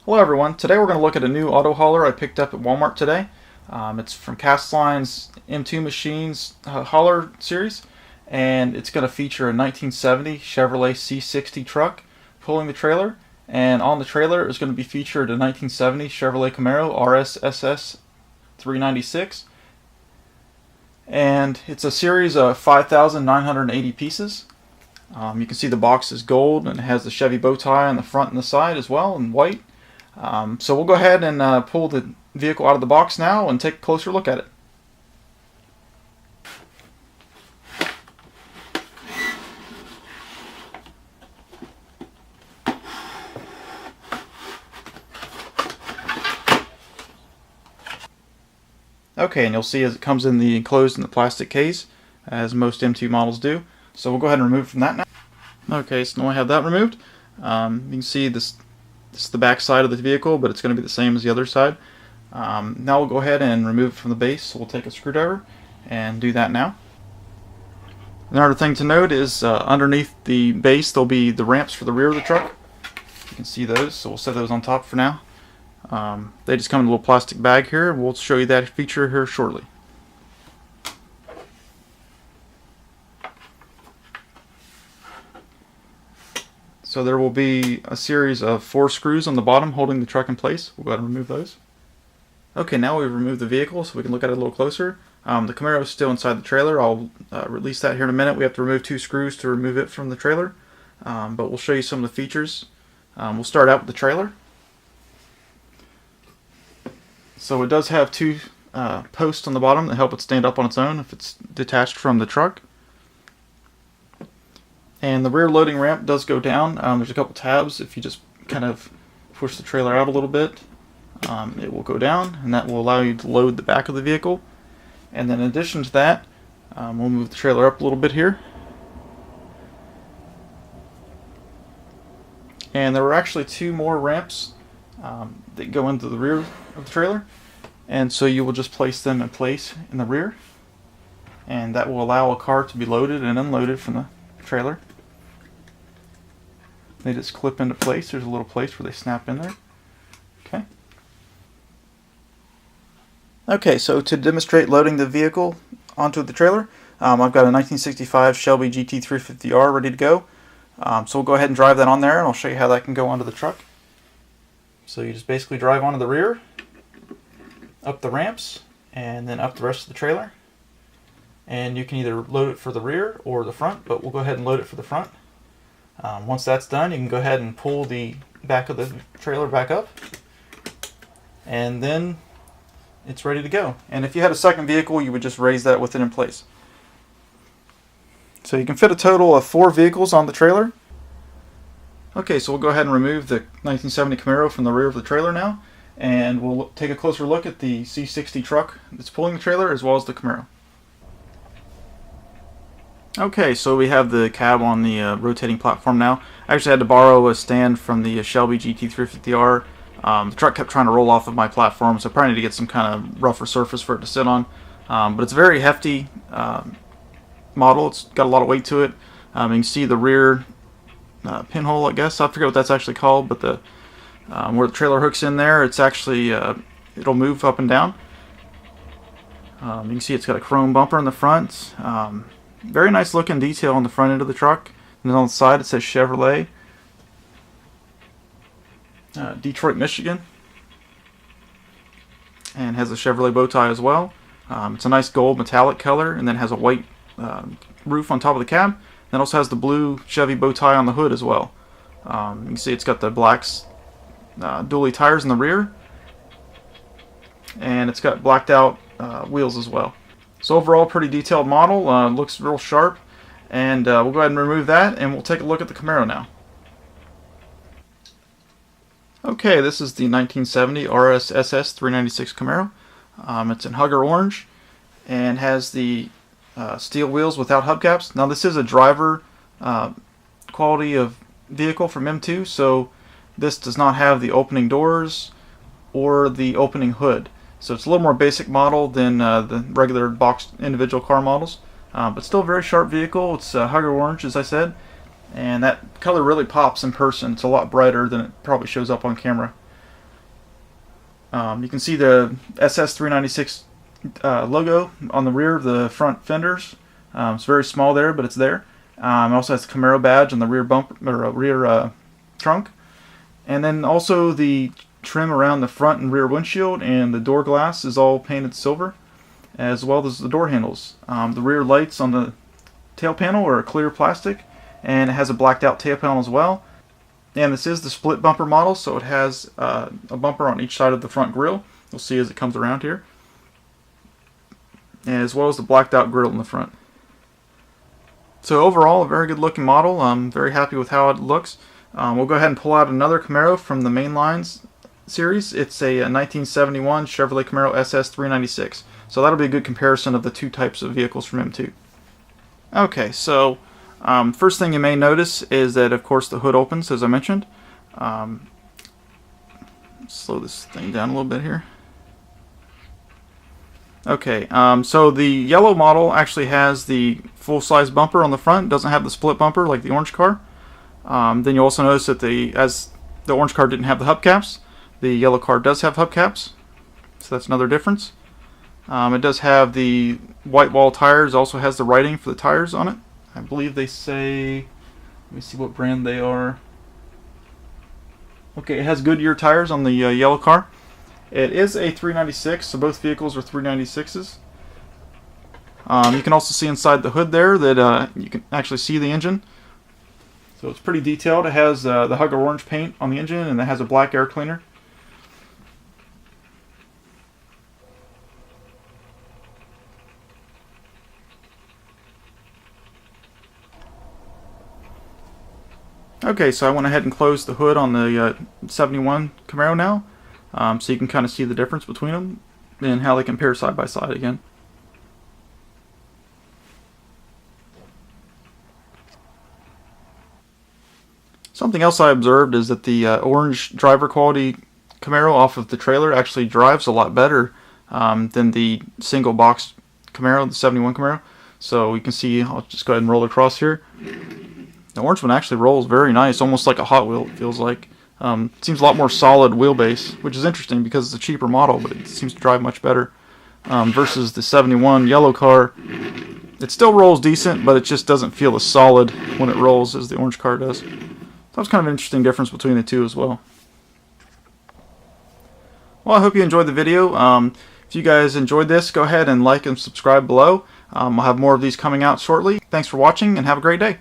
Hello everyone, today we're going to look at a new auto hauler I picked up at Walmart today. It's from Castline's M2 Machines hauler series, and it's going to feature a 1970 Chevrolet C60 truck pulling the trailer, and on the trailer is going to be featured a 1970 Chevrolet Camaro SS 396, and it's a series of 5,980 pieces. You can see the box is gold and it has the Chevy bow tie on the front and the side as well in white. So we'll go ahead and pull the vehicle out of the box now and take a closer look at it. Okay, and you'll see as it comes enclosed in the plastic case, as most M2 models do. So we'll go ahead and remove from that now. Okay, so now I have that removed. You can see this is the back side of the vehicle, but it's going to be the same as the other side. Now we'll go ahead and remove it from the base. So we'll take a screwdriver and do that now. Another thing to note is underneath the base there'll be the ramps for the rear of the truck. You can see those, so we'll set those on top for now. They just come in a little plastic bag here. We'll show you that feature here shortly. So there will be a series of 4 screws on the bottom holding the truck in place. We'll go ahead and remove those. Okay, now we've removed the vehicle so we can look at it a little closer. The Camaro is still inside the trailer. I'll release that here in a minute. We have to remove 2 screws to remove it from the trailer. But we'll show you some of the features. We'll start out with the trailer. So it does have 2 posts on the bottom that help it stand up on its own if it's detached from the truck. And the rear loading ramp does go down. There's a couple tabs. If you just kind of push the trailer out a little bit, it will go down, and that will allow you to load the back of the vehicle. And then in addition to that, we'll move the trailer up a little bit here. And there are actually 2 more ramps that go into the rear of the trailer. And so you will just place them in place in the rear. And that will allow a car to be loaded and unloaded from the trailer. They just clip into place. There's a little place where they snap in there. Okay, so to demonstrate loading the vehicle onto the trailer, I've got a 1965 Shelby GT350R ready to go. So we'll go ahead and drive that on there, and I'll show you how that can go onto the truck. So you just basically drive onto the rear, up the ramps, and then up the rest of the trailer. And you can either load it for the rear or the front, but we'll go ahead and load it for the front. Once that's done, you can go ahead and pull the back of the trailer back up, and then it's ready to go. And if you had a second vehicle, you would just raise that with it in place. So you can fit a total of 4 vehicles on the trailer. Okay, so we'll go ahead and remove the 1970 Camaro from the rear of the trailer now, and we'll take a closer look at the C60 truck that's pulling the trailer as well as the Camaro. Okay, so we have the cab on the rotating platform now. I actually had to borrow a stand from the Shelby GT350R. The truck kept trying to roll off of my platform, so I probably need to get some kind of rougher surface for it to sit on. But it's a very hefty model. It's got a lot of weight to it. You can see the rear pinhole, I guess. I forget what that's actually called, but the where the trailer hooks in there, it's actually it'll move up and down. You can see it's got a chrome bumper in the front. Very nice looking detail on the front end of the truck. And then on the side it says Chevrolet. Detroit, Michigan. And has a Chevrolet bow tie as well. It's a nice gold metallic color, and then has a white roof on top of the cab. And it also has the blue Chevy bow tie on the hood as well. You can see it's got the black dually tires in the rear. And it's got blacked out wheels as well. So overall, pretty detailed model. Looks real sharp. And we'll go ahead and remove that, and we'll take a look at the Camaro now. Okay, this is the 1970 RS SS 396 Camaro. It's in Hugger Orange and has the steel wheels without hubcaps. Now this is a driver quality of vehicle from M2, so this does not have the opening doors or the opening hood. So it's a little more basic model than the regular boxed individual car models, but still a very sharp vehicle. It's Hugger Orange, as I said, and that color really pops in person. It's a lot brighter than it probably shows up on camera. You can see the SS 396 logo on the rear of the front fenders. It's very small there, but it's there. It also has the Camaro badge on the rear bumper or rear trunk, and then also the trim around the front and rear windshield and the door glass is all painted silver, as well as the door handles. The rear lights on the tail panel are clear plastic, and it has a blacked out tail panel as well. And this is the split bumper model, so it has a bumper on each side of the front grille. You'll see as it comes around here, as well as the blacked out grille in the front. So overall, a very good looking model. I'm very happy with how it looks. We'll go ahead and pull out another Camaro from the mainlines series. It's a 1971 Chevrolet Camaro SS 396. So that'll be a good comparison of the two types of vehicles from M2. Okay, so first thing you may notice is that, of course, the hood opens, as I mentioned. Slow this thing down a little bit here. Okay, so the yellow model actually has the full-size bumper on the front. It doesn't have the split bumper like the orange car. Then you also notice that as the orange car didn't have the hubcaps, the yellow car does have hubcaps. So that's another difference. It does have the white wall tires. Also has the writing for the tires on it. I believe they say, let me see what brand they are. Okay, it has Goodyear tires on the yellow car. It is a 396, so both vehicles are 396s. You can also see inside the hood there that you can actually see the engine. So it's pretty detailed. It has the Hugger Orange paint on the engine, and it has a black air cleaner. Okay, so I went ahead and closed the hood on the 71 Camaro now, so you can kind of see the difference between them and how they compare side by side again. Something else I observed is that the orange driver quality Camaro off of the trailer actually drives a lot better than the single box Camaro, the 71 Camaro. So you can see, I'll just go ahead and roll across here. The orange one actually rolls very nice, almost like a Hot Wheel, it feels like. It seems a lot more solid wheelbase, which is interesting because it's a cheaper model, but it seems to drive much better. Versus the 71 yellow car, it still rolls decent, but it just doesn't feel as solid when it rolls as the orange car does. So that's kind of an interesting difference between the two as well. Well, I hope you enjoyed the video. If you guys enjoyed this, go ahead and like and subscribe below. I'll have more of these coming out shortly. Thanks for watching, and have a great day.